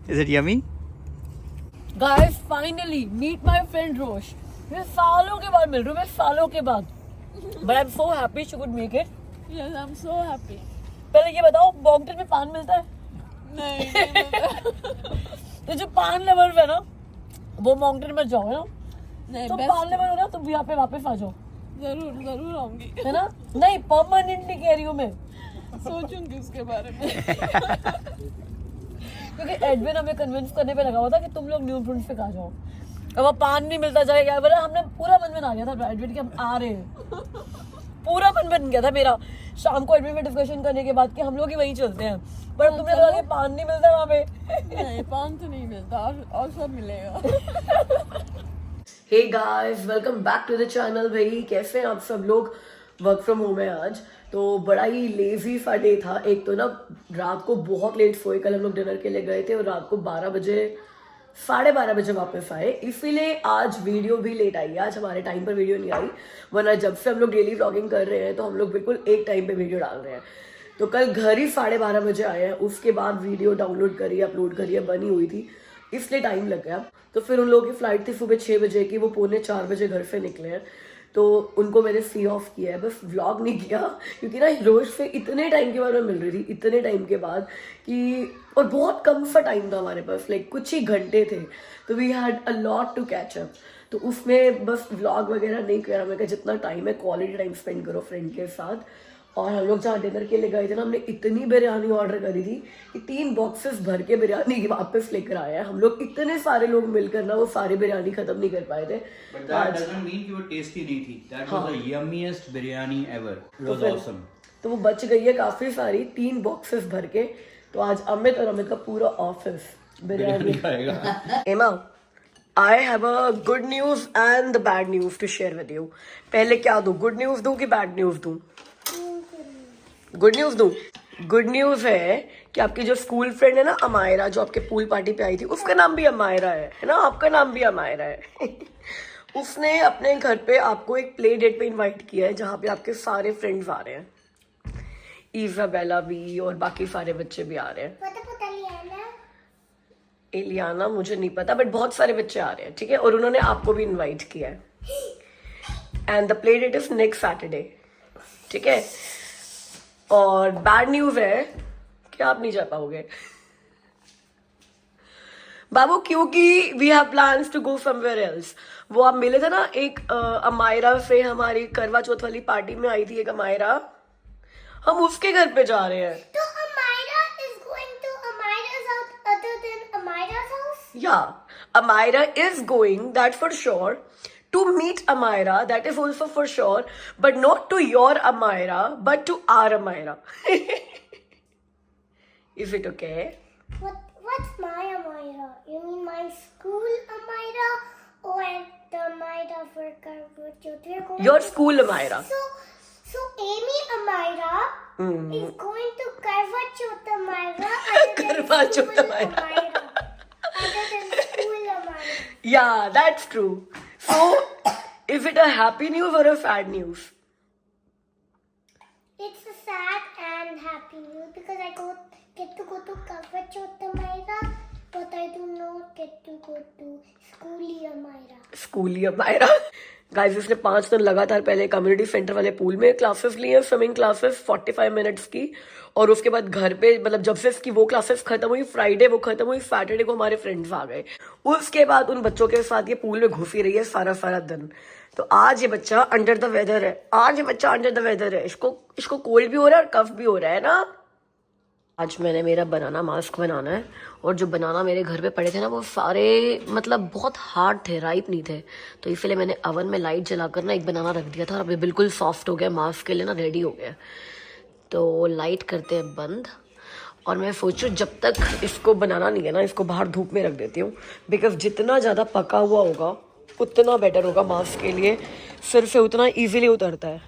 Is it yummy? Guys, finally meet my friend Rosh. मैं सालों के बाद मिल रही हूँ, मैं सालों के बाद. But I'm so happy she could make it. Yes, I'm so happy. पहले ये बताओ, बॉन्गटेल में पान मिलता है? नहीं मिलता. तो जो पान लवर है ना, वो बॉन्गटेल में जाओ ना. नहीं, तो best पान लवर हो ना, तो यहाँ पे वापस आ जाओ. जरूर आऊंगी. है ना? नहीं, परमानेंटली कह रही हूँ मैं. सोचूंगी उसके बारे में. क्योंकि एडविन हमें कन्विंस करने पे लगा हुआ था कि तुम लोग न्यू प्रिंस पे आ जाओ. अब वो पान नहीं मिलता जाएगा, बोला हमने पूरा मन बना गया था एडविन कि हम आ रहे हैं. पूरा मन बन गया था मेरा शाम को एडमिन में डिस्कशन करने के बाद कि हम लोग ही वहीं चलते हैं. पर तुमने लगा कि पान नहीं मिलता वहाँ पे. नहीं, पान तो नहीं मिलता और सब मिलेगा. Hey guys, welcome back to the channel. भाई कैसे हैं आप सब लोग? वर्क फ्रॉम होम है आज, तो बड़ा ही लेजी सा डे था. एक तो ना रात को बहुत लेट सोए. कल हम लोग डिनर के लिए गए थे और रात को 12 बजे वापस आए. इसीलिए आज वीडियो भी लेट आई. आज हमारे टाइम पर वीडियो नहीं आई, वरना जब से हम लोग डेली व्लॉगिंग कर रहे हैं तो हम लोग बिल्कुल एक टाइम पे वीडियो डाल रहे हैं. तो कल घर ही 12:30 बजे आए हैं. उसके बाद वीडियो डाउनलोड करी, अपलोड करी, बनी हुई थी, इसलिए टाइम लग गया. तो फिर उन लोगों की फ्लाइट थी सुबह 6 बजे की. वो 3:45 बजे घर से निकले हैं, तो उनको मैंने सी ऑफ किया है. बस व्लॉग नहीं किया क्योंकि ना रोज से इतने टाइम के बाद मैं मिल रही थी, इतने टाइम के बाद कि, और बहुत कम सा टाइम था हमारे पास, लाइक कुछ ही घंटे थे. तो we had a lot to catch up. तो उसमें बस व्लॉग वगैरह नहीं करा. मैं कहा जितना टाइम है क्वालिटी टाइम स्पेंड करो फ्रेंड के साथ. और हम लोग जहाँ डिनर के लिए गए थे ना, हमने इतनी बिरयानी ऑर्डर करी थी कि 3 बॉक्सेस भर के बिरयानी वापस लेकर आए हैं. हम लोग इतने सारे लोग मिलकर ना वो सारी बिरयानी खत्म नहीं कर पाए थे. But that doesn't mean कि वो टेस्टी नहीं थी. That was the yummiest biryani ever. It was awesome. तो वो बच गई है काफी सारी, 3 बॉक्सेस भर के. तो आज अमित और अमित का पूरा ऑफिस बिरयानी खाएगा. एमा, I have a good news and the bad news to share with you. पहले क्या दूं, गुड न्यूज दूं कि बैड न्यूज दूं? गुड न्यूज दूं. गुड न्यूज है कि आपकी जो स्कूल फ्रेंड है ना अमायरा, जो आपके पूल पार्टी पे आई थी, उसका नाम भी अमायरा है ना? आपका नाम भी अमायरा है. उसने अपने घर पे आपको एक प्ले डेट पे इनवाइट किया है, जहाँ पे आपके सारे फ्रेंड्स आ रहे हैं. इजाबेला भी और बाकी सारे बच्चे भी आ रहे हैं. एलियाना मुझे नहीं पता, बट बहुत सारे बच्चे आ रहे हैं. ठीक है, और उन्होंने आपको भी इनवाइट किया है. And the play date is next Saturday. ठीक है. और बैड न्यूज है कि आप नहीं जा पाओगे बाबू, क्योंकि we have plans to go somewhere else. वो आप मिले थे ना एक अमायरा से, हमारी करवा चौथ वाली पार्टी में आई थी एक अमायरा, हम उसके घर पे जा रहे हैं. तो Amira is going to Amira's house other than Amira's house? Yeah, Amira is going, that for sure. To meet Amira, that is also for sure. But not to your Amira, but to our Amira. Is it okay? What's my Amira? You mean my school Amira or the Amira for Karvachoth? Your school Amira. So Amy Amira is going to Karvachoth Amira other than school Amira. Other than school Amira. Yeah, that's true. So, is it a happy news or a sad news? It's a sad and happy news because I get to go to Karvachoth Amira, but I do not get to go to Schooly Amira. Schooly Amira. Guys, इसने 5 दिन लगातार पहले community centre वाले pool में classes ली हैं, swimming classes 45 minutes की. और उसके बाद घर पे, मतलब जब से इसकी वो क्लासेस खत्म हुई, फ्राइडे वो खत्म हुई, सैटरडे को हमारे फ्रेंड्स आ गए. उसके बाद उन बच्चों के साथ ये पूल में घुसी रही है सारा दिन. तो आज ये बच्चा अंडर द वेदर है. इसको कोल्ड भी हो रहा है और कफ भी हो रहा है ना. आज मैंने मेरा बनाना मास्क बनाना है, और जो बनाना मेरे घर पे पड़े थे ना, वो सारे मतलब बहुत हार्ड थे, राइप नहीं थे. तो इसलिए मैंने अवन में लाइट जलाकर ना एक बनाना रख दिया था, और अभी बिल्कुल सॉफ्ट हो गया, मास्क के लिए ना रेडी हो गया. तो लाइट करते हैं बंद, और मैं सोचूं जब तक इसको बनाना नहीं है ना, इसको बाहर धूप में रख देती हूँ. बिकॉज जितना ज़्यादा पका हुआ होगा उतना बेटर होगा मास्क के लिए, सिर से उतना ईजिली उतरता है.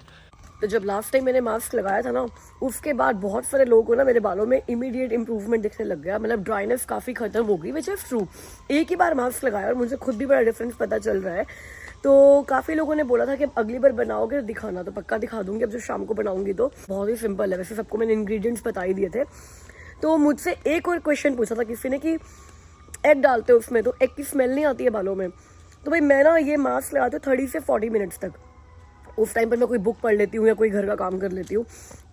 तो जब लास्ट टाइम मैंने मास्क लगाया था ना, उसके बाद बहुत सारे लोगों को ना मेरे बालों में इमीडिएट इंप्रूवमेंट दिखने लग गया. मतलब ड्राइनेस काफ़ी खत्म हो गई, विच इज़ ट्रू. एक ही बार मास्क लगाया और मुझे खुद भी बड़ा डिफरेंस पता चल रहा है. तो काफ़ी लोगों ने बोला था कि अगली बार बनाओगे तो दिखाना, तो पक्का दिखा दूंगी. अब जो शाम को बनाऊंगी तो बहुत ही सिंपल है. वैसे सबको मैंने इंग्रेडिएंट्स बता ही दिए थे. तो मुझसे एक और क्वेश्चन पूछा था किसी ने कि एग डालते हो उसमें तो एग की स्मेल नहीं आती है बालों में। तो भाई मैं ना ये मास्क लगाती हूँ 30 से 40 मिनट्स तक। उस टाइम पर मैं कोई बुक पढ़ लेती हूँ या कोई घर का काम कर लेती हूँ।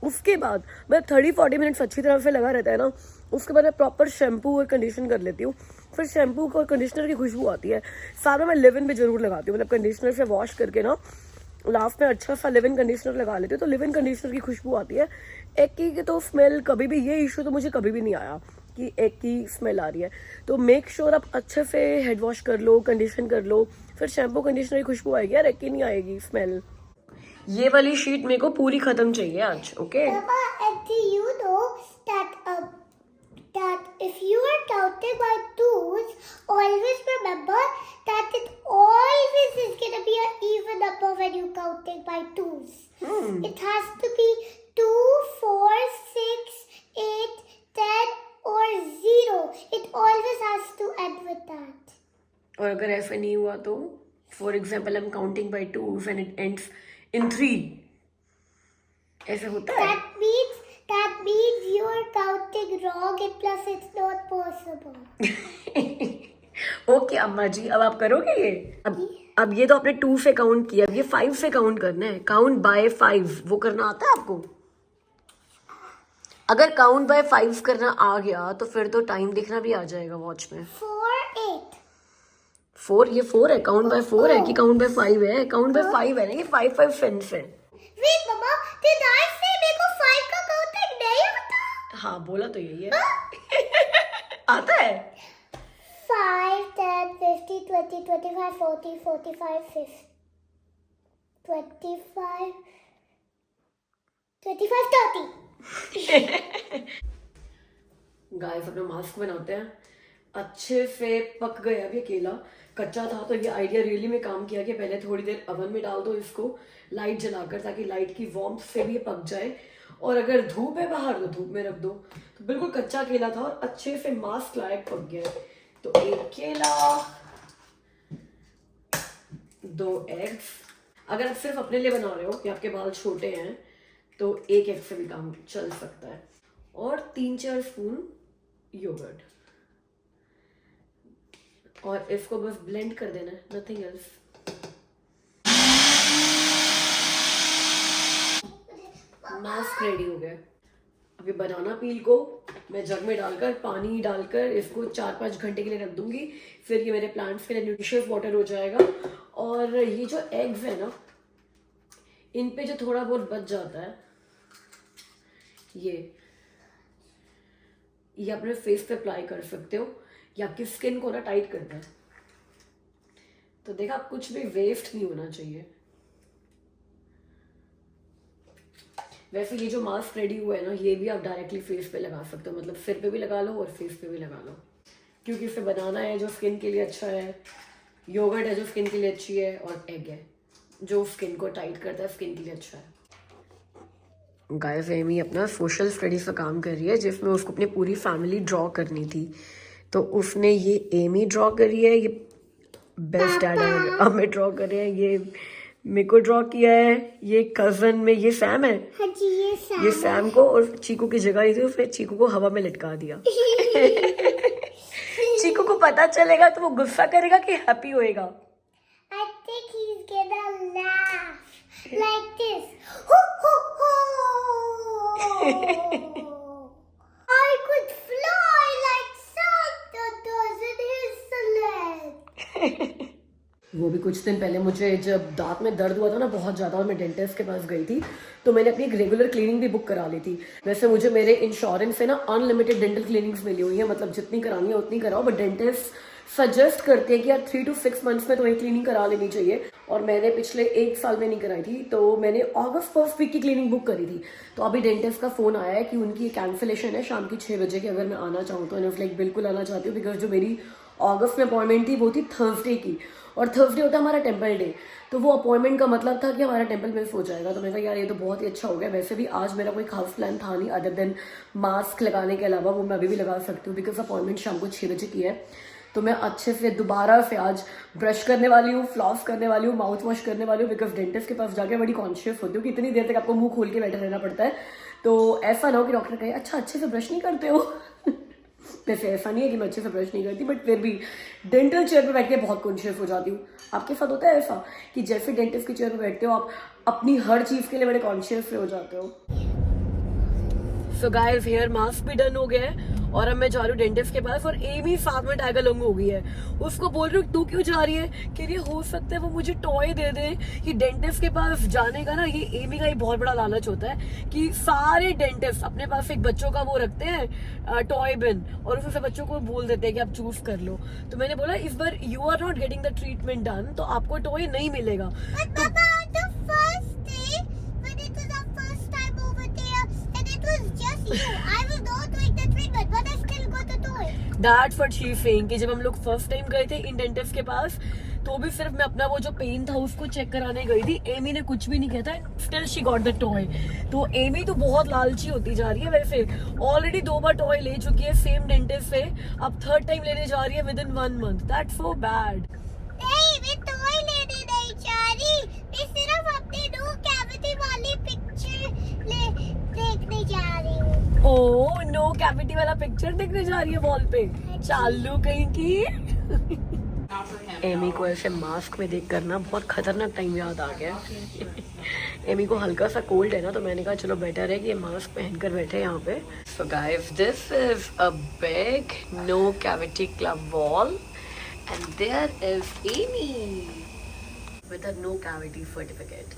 उसके बाद मैं 30-40 मिनट्स अच्छी तरह से लगा रहता है ना, उसके बाद मैं प्रॉपर शैम्पू और कंडीशन कर लेती हूँ। फिर शैम्पू और कंडीशनर की खुशबू आती है। साथ में मैं लिव इन भी जरूर लगाती हूँ, मतलब कंडीशनर से वॉश करके ना लास्ट में अच्छा सा लिव इन कंडीशनर लगा लेती हूँ, तो लिव इन कंडीशनर की खुशबू आती है। एग की तो स्मेल कभी भी, ये इशू तो मुझे कभी भी नहीं आया कि एग की स्मेल आ रही है। तो मेक श्योर आप अच्छे से हेड वॉश कर लो, कंडीशन कर लो, फिर शैम्पू कंडीशनर की खुशबू आएगी यार, एग की नहीं आएगी स्मेल। ये वाली शीट मेरे को पूरी खत्म चाहिए आज, okay? Papa, and do you know that if you are counting by twos, always remember that it always is going to be an even number when you're counting by twos. It has to be 2, 4, 6, 8, 10 or 0. It always has to end with that. और अगर ऐसा नहीं हुआ तो for example I am counting by 2 and it ends in 3, ऐसे होता है? That means you are counting wrong and plus it's not possible. Okay अम्मा जी, अब आप करोगे ये? अब ये तो आपने 2 से काउंट किया, अब ये 5 से काउंट करना है। काउंट बाय 5 वो करना आता है आपको? अगर काउंट बाय 5 करना आ गया तो फिर तो टाइम देखना भी आ जाएगा वॉच में। 4, 8. 4, ये 4 है? काउंट बाय 4 है कि काउंट बाय 5 है? काउंट बाय 5 है ना, ये 5 5 फेंस है। Wait, Mama, did I say मेरे को 5 का काउंटिंग नहीं आता? हाँ बोला तो यही है। आता है? 5, 10, 50, 20, 25, 40, 45, 50, 25, 30. गाइस अपना मास्क बनाते हैं। अच्छे से पक गया, अभी केला कच्चा था तो ये आइडिया रियली में काम किया कि पहले थोड़ी देर ओवन में डाल दो इसको लाइट जलाकर, ताकि लाइट की वार्मथ से भी ये पक जाए। और अगर धूप है बाहर तो धूप में रख दो। तो बिल्कुल कच्चा केला था और अच्छे से मास्क लायक पक गया। तो 1 केला, 2 एग्स। अगर आप सिर्फ अपने लिए बना रहे हो कि आपके बाल छोटे हैं तो 1 एग से भी काम चल सकता है। और 3-4 स्पून योगर्ट, और इसको बस ब्लेंड कर देना है, नथिंग एल्स। मास्क रेडी हो गया। अभी बनाना पील को मैं जग में डालकर पानी डालकर इसको 4-5 घंटे के लिए रख दूंगी। फिर ये मेरे प्लांट्स के लिए न्यूट्रिशियस वाटर हो जाएगा। और ये जो एग्स है ना, इन पे जो थोड़ा बहुत बच जाता है ये अपने फेस पे अप्लाई कर सकते हो, या आपकी स्किन को ना टाइट करता है। तो देखा, कुछ भी वेस्ट नहीं होना चाहिए। वैसे ये जो मास्क रेडी हुआ है ना, ये भी आप डायरेक्टली फेस पे लगा सकते हो, मतलब सिर पे भी लगा लो और फेस पे भी लगा लो, क्योंकि इसे बनाना है जो स्किन के लिए अच्छा है, योगर्ट है जो स्किन के लिए अच्छी है, और एग है जो स्किन को टाइट करता है, स्किन के लिए अच्छा है। गाइस एमी अपना सोशल स्टडीज का काम कर रही है, जिसमें उसको अपनी पूरी फैमिली ड्रॉ करनी थी। तो उसने ये एमी ड्रॉ करी है, ये बेस्ट डैड है, हमें ड्रॉ कर रहे हैं, ये मेरे को ड्रॉ किया है, ये कजन में ये सैम है। हाँ जी, ये सैम को और चीकू की जगह ली थी, फिर चीकू को हवा में लटका दिया। चीकू को पता चलेगा तो वो गुस्सा करेगा कि हैप्पी होएगा। I think he's gonna laugh like this. Ho ho ho! I could fly like Santa does in his sled. वो भी कुछ दिन पहले मुझे जब दांत में दर्द हुआ था ना बहुत ज़्यादा, और मैं डेंटिस्ट के पास गई थी, तो मैंने अपनी एक रेगुलर क्लीनिंग भी बुक करा ली थी। वैसे मुझे मेरे इंश्योरेंस से ना अनलिमिटेड डेंटल क्लीनिंग्स मिली हुई है, मतलब जितनी करानी है उतनी कराओ, बट डेंटिस्ट सजेस्ट करते हैं कि यार 3 to 6 मंथ्स में तुम्हें क्लीनिंग करा लेनी चाहिए। और मैंने पिछले 1 साल में नहीं कराई थी, तो मैंने अगस्त 1st वीक की क्लीनिंग बुक करी थी। तो अभी डेंटिस्ट का फ़ोन आया है कि उनकी कैंसिलेशन है शाम की 6 बजे की, अगर मैं आना चाहूँ तो। एंड लाइक बिल्कुल आना चाहती हूँ, बिकॉज जो मेरी अगस्त में अपॉइंटमेंट थी वो थी थर्सडे की, और थर्सडे होता है हमारा टेम्पल डे। तो वो अपॉइंटमेंट का मतलब था कि हमारा टेम्पल मिस हो जाएगा। तो मैंने कहा यार ये तो बहुत ही अच्छा हो गया। वैसे भी आज मेरा कोई खास प्लान था नहीं अदर देन मास्क लगाने के अलावा, वो मैं अभी भी लगा सकती हूँ बिकॉज अपॉइंटमेंट शाम को 6 बजे की है। तो मैं अच्छे से दोबारा से आज ब्रश करने वाली हूँ, फ्लॉस करने वाली हूँ, माउथ वॉश करने वाली हूँ, बिकॉज डेंटिस्ट के पास जाके बड़ी कॉन्शियस होती हूँ कि इतनी देर तक आपको मुंह खोल के बैठे रहना पड़ता है। तो ऐसा ना हो कि डॉक्टर कहे अच्छा अच्छे से ब्रश नहीं करते हो। वैसे ऐसा नहीं है कि मैं अच्छे से ब्रश नहीं करती, बट फिर भी डेंटल चेयर पे बैठ के बहुत कॉन्शियस हो जाती हूँ। आपके साथ होता है ऐसा कि जैसे डेंटिस्ट की चेयर पे बैठते हो आप अपनी हर चीज़ के लिए बड़े कॉन्शियस हो जाते हो। सो गाइस हेयर मास्क भी डन हो गया है और अब मैं जा रही हूँ डेंटिस्ट के पास, और एमी साथ में टैग अलॉन्ग हो गई है। उसको बोल रही हूँ तू क्यों जा रही है, कह रही है हो सकता है वो मुझे टॉय दे दे। ये डेंटिस्ट के पास जाने का ना, ये एमी का ही बहुत बड़ा लालच होता है कि सारे डेंटिस्ट अपने पास एक बच्चों का वो रखते हैं टॉय बिन, और उसमें से बच्चों को बोल देते हैं कि आप चूज कर लो। तो मैंने बोला इस बार you are not getting the treatment done, तो आपको टॉय नहीं मिलेगा। That's what she's saying कि जब हम लोग फर्स्ट टाइम गए थे इन डेंटिस्ट के पास, तो भी सिर्फ मैं अपना वो जो पेन था उसको चेक कराने गई थी। एमी ने कुछ भी नहीं कहता, still she got the toy. तो एमी तो बहुत लालची होती जा रही है। वैसे ऑलरेडी 2 बार टॉय ले चुकी है सेम डेंटिस्ट से, अब 3rd टाइम लेने जा रही है with in 1 month। That's so bad. नहीं, मैं टॉय लेने नहीं जा रही, मैं सिर्फ अपनी नो कैविटी वाली पिक्चर देखने जा रही हूँ। ओह नो कैविटी वाला पिक्चर देखने जा रही है वॉल पे, चालू कहीं की। एमी को ऐसे मास्क में देख कर ना बहुत खतरनाक टाइम याद आ गया। एमी को हल्का सा कोल्ड है ना, तो मैंने कहा चलो बेटर है कि ये मास्क पहनकर बैठे यहाँ पे। So guys this is a big no cavity club wall and there is Amy with a no cavity certificate.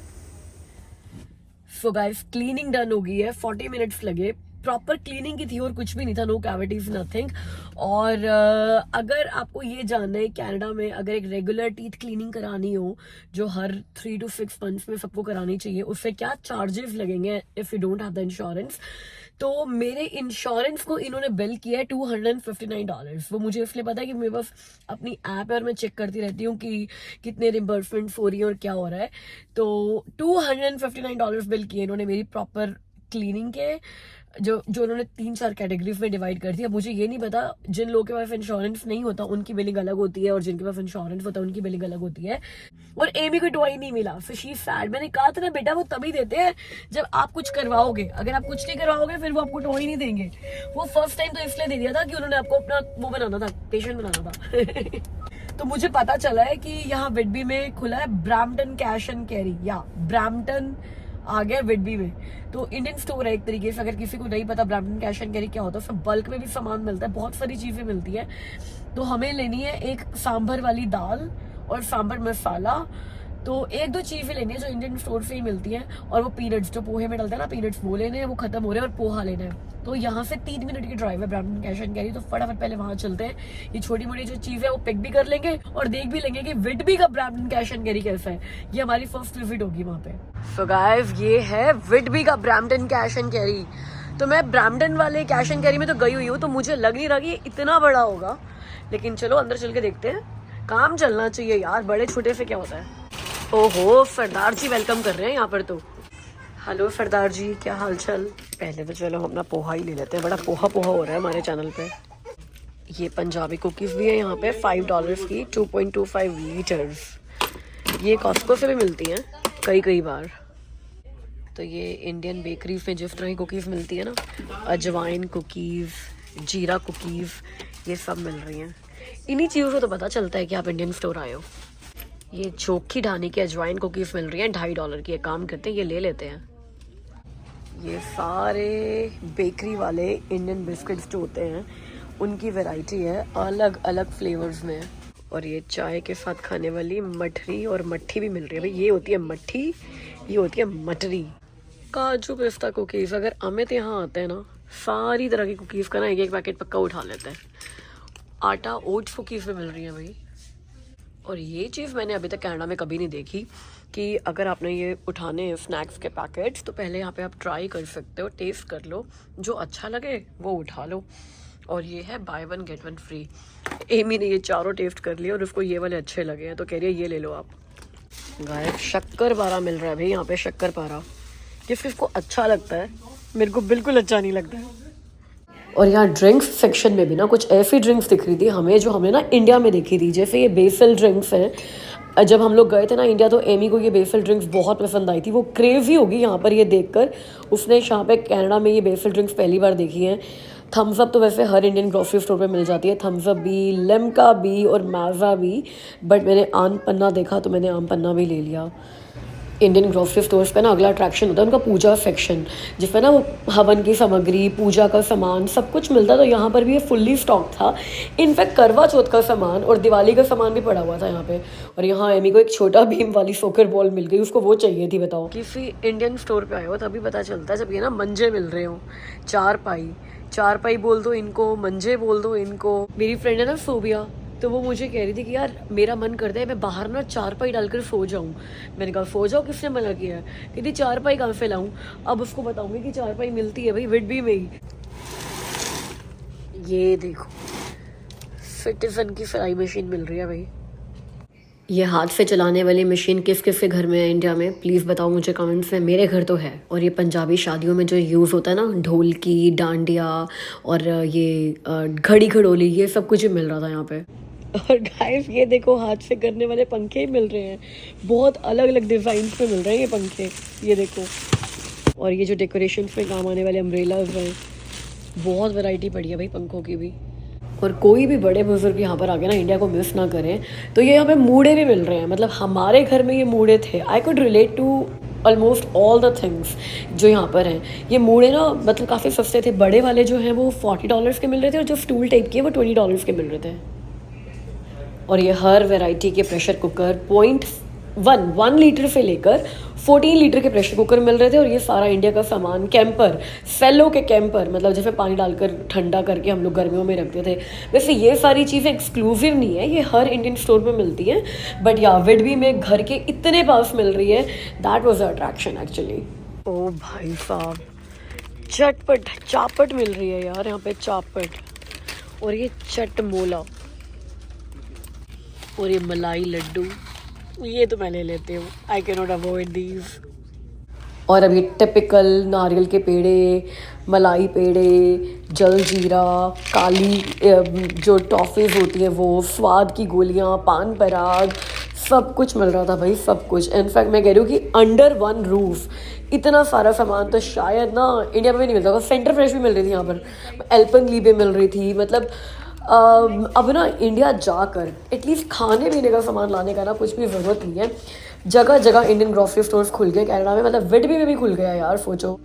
So guys cleaning done हो गई है, 40 मिनट्स लगे। प्रॉपर क्लीनिंग की थी और कुछ भी नहीं था, नो कैविटीज नथिंग। और अगर आपको ये जानना है कनाडा में अगर एक रेगुलर टीथ क्लीनिंग करानी हो जो हर 3 to 6 months में सबको करानी चाहिए, उससे क्या चार्जेस लगेंगे if you don't have the insurance, तो मेरे इंश्योरेंस को इन्होंने बिल किया है $259। वो मुझे इसलिए पता है कि मेरे पास अपनी ऐप है और मैं चेक करती रहती हूँ कि कितने रिम्बर्समेंट्स हो रही है और क्या हो रहा है। तो $259 बिल किए इन्होंने मेरी प्रॉपर क्लीनिंग के, जो उन्होंने 3-4 कैटेगरीज में डिवाइड कर दिया। मुझे ये नहीं पता जिन लोगों के पास इंश्योरेंस नहीं होता उनकी बिलिंग अलग होती है और जिनके पास इंश्योरेंस होता है उनकी बिलिंग अलग होती है। और एमी को टॉय नहीं मिला, सो शी इज सैड। मैंने कहा था ना बेटा वो तभी देते हैं जब आप कुछ करवाओगे, अगर आप कुछ नहीं करवाओगे फिर वो आपको टॉय नहीं देंगे। वो फर्स्ट टाइम तो इसलिए दे दिया था कि उन्होंने आपको अपना वो बनाना था, पेशेंट बनाना था। तो मुझे पता चला है कि यहाँ विडबी में खुला है ब्रैम्पटन कैश एंड कैरी, या ब्रैम्पटन आ गया विडबी में। तो इंडियन स्टोर है एक तरीके से, अगर किसी को नहीं पता ब्रैम्पटन कैश एंड कैरी क्या होता है, उसमें बल्क में भी सामान मिलता है, बहुत सारी चीजें मिलती है। तो हमें लेनी है एक सांभर वाली दाल और सांभर मसाला, तो 1-2 चीजें लेनी है जो इंडियन स्टोर से ही मिलती है। और वो पीनट्स जो पोहे में डलता है ना, पीनट्स वो लेने हैं, वो खत्म हो रहे हैं, और पोहा लेना है। तो यहाँ से 3 मिनट की ड्राइव है ब्रैम्पटन कैश एंड कैरी, तो फटाफट पहले वहां चलते हैं। ये छोटी मोटी जो चीज है वो पिक भी कर लेंगे और देख भी लेंगे कि विडबी का ब्रैम्पटन कैश एंड कैरी कैसा है। ये हमारी फर्स्ट विजिट होगी वहां पे। सो गाइस ये है विडबी का ब्रैम्पटन कैश एंड कैरी। तो मैं ब्रैम्पटन वाले कैश एंड कैरी में तो गई हुई हूँ, तो मुझे लग नहीं रहा कि इतना बड़ा होगा, लेकिन चलो अंदर चल के देखते हैं। काम चलना चाहिए यार, बड़े छोटे से क्या होता है। ओहो सरदार जी वेलकम कर रहे हैं यहाँ पर। तो हेलो सरदार जी, क्या हाल चाल। पहले तो चलो हम अपना पोहा ही ले लेते हैं, बड़ा पोहा हो रहा है हमारे चैनल पे। ये पंजाबी कुकीज़ भी है यहाँ पे $5 की, 2.25 लीटर्स। ये कॉस्को से भी मिलती हैं कई बार। तो ये इंडियन बेकरीज में जिस तरह की कुकीज़ मिलती है ना, अजवाइन कुकीज़, जीरा कुकीज़, ये सब मिल रही हैं। इन्हीं चीज़ों से तो पता चलता है कि आप इंडियन स्टोर आए हो। ये चोखी ढानी की अजवाइन कुकीज़ मिल रही हैं $2.5 की। एक काम करते हैं ये ले लेते हैं। ये सारे बेकरी वाले इंडियन बिस्किट्स जो होते हैं उनकी वैरायटी है, अलग अलग फ्लेवर्स में। और ये चाय के साथ खाने वाली मठरी और मट्ठी भी मिल रही है। भाई ये होती है मट्ठी, ये होती है मटरी। काजू पिस्ता कुकीज़, अगर अमित यहाँ आते हैं ना, सारी तरह की कुकीज़ का ना एक पैकेट पक्का उठा लेते हैं। आटा ओट्स कुकीज़ में मिल रही है भाई। और ये चीज़ मैंने अभी तक कनाडा में कभी नहीं देखी कि अगर आपने ये उठाने हैं स्नैक्स के पैकेट्स, तो पहले यहाँ पे आप ट्राई कर सकते हो, टेस्ट कर लो, जो अच्छा लगे वो उठा लो। और ये है buy 1 get 1 फ्री। एमी ने ये चारों टेस्ट कर लिए और उसको ये वाले अच्छे लगे हैं, तो कह रही है ये ले लो आप। गायब शक्कर पारा मिल रहा है भाई यहाँ पे, शक्कर पारा। किसको अच्छा लगता है, मेरे को बिल्कुल अच्छा नहीं लगता है। और यहाँ ड्रिंक्स सेक्शन में भी ना कुछ ऐसी ड्रिंक्स दिख रही थी हमें जो हमने ना इंडिया में देखी थी। जैसे ये बेसल ड्रिंक्स हैं, जब हम लोग गए थे ना इंडिया तो एमी को ये बेफिल ड्रिंक्स बहुत पसंद आई थी, वो क्रेजी होगी यहाँ पर ये देखकर। उसने यहाँ पे कनाडा में ये बेफिल ड्रिंक्स पहली बार देखी हैं। थम्स अप तो वैसे हर इंडियन ग्रोसरी स्टोर पे मिल जाती है, थम्स अप भी, लिम्का भी और माजा भी, बट मैंने आम पन्ना देखा तो मैंने आम पन्ना भी ले लिया। इंडियन ग्रोसरी स्टोर्स पे ना अगला अट्रैक्शन होता है उनका पूजा सेक्शन, जिसमें ना वो हवन की सामग्री, पूजा का सामान सब कुछ मिलता है। तो यहाँ पर भी ये फुल्ली स्टॉक था। इनफैक्ट करवा चौथ का सामान और दिवाली का सामान भी पड़ा हुआ था यहाँ पे। और यहाँ एमी को एक छोटा भीम वाली सोकर बॉल मिल गई, उसको वो चाहिए थी। बताओ, किसी इंडियन स्टोर पे आए हो तभी पता चलता है जब ये ना मंजे मिल रहे हो। चार पाई बोल दो इनको, मंजे बोल दो इनको। मेरी फ्रेंड है ना सोबिया, तो वो मुझे कह रही थी कि यार मेरा मन करता है मैं बाहर ना चारपाई डालकर सो जाऊँ। मैंने कहा सो जाओ, किसने मना किया है? कहती चारपाई कहाँ से लाऊं? अब उसको बताऊंगी कि चारपाई मिलती है भाई विडबी में ही। ये देखो सिटीजन की सिलाई मशीन मिल रही है भाई। ये हाथ से चलाने वाली मशीन किस किस के घर में है इंडिया में, प्लीज़ बताओ मुझे कमेंट्स में। मेरे घर तो है। और ये पंजाबी शादियों में जो यूज़ होता है ना, ढोलकी, डांडिया और ये घड़ी घड़ोली, ये सब कुछ मिल रहा था यहाँ पे। और गाइस ये देखो हाथ से करने वाले पंखे मिल रहे हैं, बहुत अलग अलग डिज़ाइन पे मिल रहे हैं ये पंखे, ये देखो। और ये जो डेकोरेशन पे काम आने वाले अम्ब्रेलाज हैं, बहुत वैरायटी पड़ी है भाई पंखों की भी। और कोई भी बड़े बुजुर्ग यहाँ पर आके ना इंडिया को मिस ना करें, तो ये यहाँ पे मूड़े भी मिल रहे हैं। मतलब हमारे घर में ये मूड़े थे। I could relate to almost all the things जो यहाँ पर हैं। ये मूड़े ना मतलब काफ़ी सस्ते थे। बड़े वाले जो हैं वो $40 के मिल रहे थे और जो स्टूल टाइप के वो $20 के मिल रहे थे। और ये हर वैरायटी के प्रेशर कुकर 1 लीटर से लेकर 14 लीटर के प्रेशर कुकर मिल रहे थे। और ये सारा इंडिया का सामान, कैंपर, सेलो के कैंपर, मतलब जैसे पानी डालकर ठंडा करके हम लोग गर्मियों में रखते थे। वैसे ये सारी चीज़ें एक्सक्लूसिव नहीं है, ये हर इंडियन स्टोर में मिलती हैं, बट या विडबी में घर के इतने पास मिल रही है। That was the attraction actually. ओ भाई साहब, चटपट चापट मिल रही है यार यहाँ पे, चापट। और ये चटमोला और ये मलाई लड्डू, ये तो मैं ले लेती हूँ। I can not avoid these. और अब ये टिपिकल नारियल के पेड़े, मलाई पेड़े, जल जीरा, काली जो टॉफ़ीज़ होती हैं वो, स्वाद की गोलियाँ, पान पराग, सब कुछ मिल रहा था भाई, सब कुछ। इनफैक्ट मैं कह रही हूँ कि अंडर वन रूफ इतना सारा सामान तो शायद ना इंडिया में भी नहीं मिलता होगा। सेंटर फ्रेश भी मिल रही थी यहाँ पर, एल्पेनलीबे मिल रही थी। मतलब अब ना इंडिया जाकर एटलीस्ट खाने पीने का सामान लाने का ना कुछ भी ज़रूरत नहीं है। जगह जगह इंडियन ग्रोसरी स्टोर्स खुल गए कनाडा में, मतलब विडबी में भी खुल गया यार, सोचो।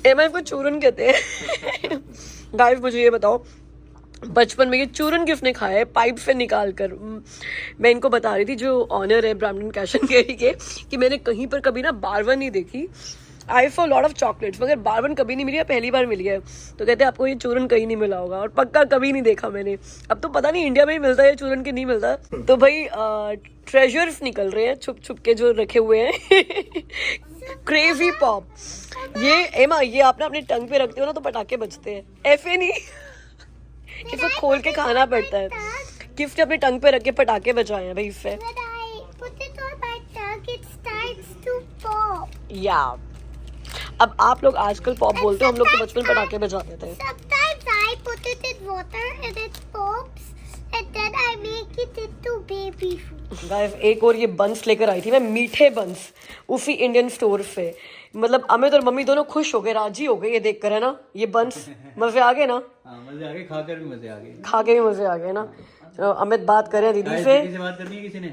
एम आई को चूरन कहते हैं। गाइस मुझे ये बताओ, बचपन में ये चूरन किसने खाया है पाइप से निकाल कर? मैं इनको बता रही थी जो ऑनर है ब्राह्मण कैश एंड कैरी के, कि मैंने कहीं पर कभी ना बारवन नहीं देखी। I for lot of chocolates, मगर बारवन कभी नहीं मिली है, पहली बार मिली है। तो कहते हैं आपको ये चूरन कहीं नहीं मिला होगा, और पक्का कभी नहीं देखा मैंने। अब तो पता नहीं इंडिया में ही मिलता है चूरन के नहीं मिलता। तो भाई ट्रेजर्स निकल रहे हैं छुप छुप के जो रखे हुए हैं। क्रेजी पॉप, ये एमा ये आप ना अपने टंग पे रखते हो ना तो पटाखे बजते हैं, ऐसे नहीं। इसको खोल के खाना पड़ता है। गिफ्ट अपने टंग पे रख के पटाखे बजाए हैं भाई इससे। या अब आप लोग आजकल पॉप बोलते हो, हम लोग तो बचपन पटाखे बजाते थे। Sometimes I put it in water and it pops and then I make it into baby food. Guys एक और ये बंस लेकर आई थी मैं, मीठे बंस, उसी इंडियन स्टोर से। मतलब अमित और मम्मी दोनों खुश हो गए, राजी हो गए ये देखकर, है ना। ये बंस मजे आ गए ना? मजे आ गए, खाकर भी मजे आ गए, खा के भी मजे आ गए ना। चलो अमित बात करें दीदी से। बात करनी है किसी ने?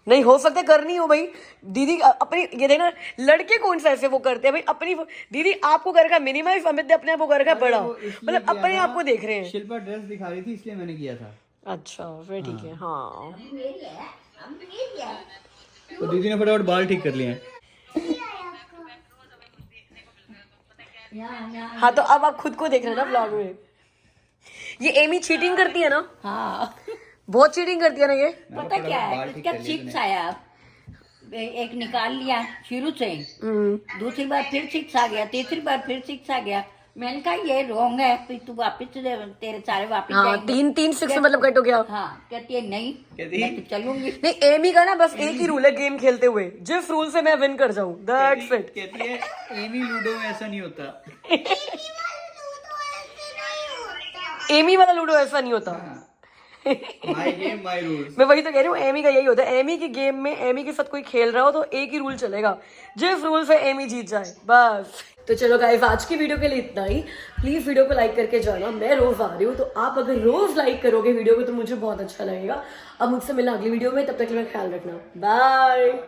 नहीं हो सकता करनी हो भाई दीदी अपनी। ये देखना लड़के कौन सा ऐसे वो करते हैं भाई अपनी। दीदी आपको कर रखा मिनिमाइज, अमित ने अपने आप को कर रखा बड़ा, मतलब अपने आप को देख रहे हैं। शिल्पा ड्रेस दिखा रही थी इसलिए मैंने किया था। अच्छा फिर ठीक है। हाँ तो दीदी ने फटाफट बाल ठीक कर लिए हैं। हाँ तो अब आप खुद को देख रहे हैं ना ब्लॉग में। ये एमी चीटिंग करती है ना? हाँ बहुत चीटिंग करती है ना ये। पता क्या है, इसका चिप्स आया, एक निकाल लिया शुरू से, दूसरी बार फिर 6 आ गया, तीसरी बार फिर 6 आ गया। मैंने कहा ये रॉन्ग है, फिर तू वापस तेरे सारे वापस हाँ, 3 6 मतलब कट हो गया। हाँ कहती है नहीं मैं तो चलूंगी। नहीं एमी का ना बस एक ही रूल है गेम खेलते हुए, जिस रूल से मैं विन कर जाऊं दैट्स इट। कहती है एमी लूडो में ऐसा नहीं होता। एमी वाला लूडो ऐसा नहीं होता। My game, my rules. मैं वही तो कह रही हूँ, एमी का यही होता है, एमी की गेम में एमी के साथ कोई खेल रहा हो तो एक ही रूल चलेगा, जिस रूल से एमी जीत जाए बस। तो चलो गाइस, आज की वीडियो के लिए इतना ही। प्लीज वीडियो को लाइक करके जाना, मैं रोज आ रही हूँ, तो आप अगर रोज लाइक करोगे वीडियो को तो मुझे बहुत अच्छा लगेगा। अब मुझसे मिलना अगली वीडियो में, तब तक के लिए ख्याल रखना, बाय।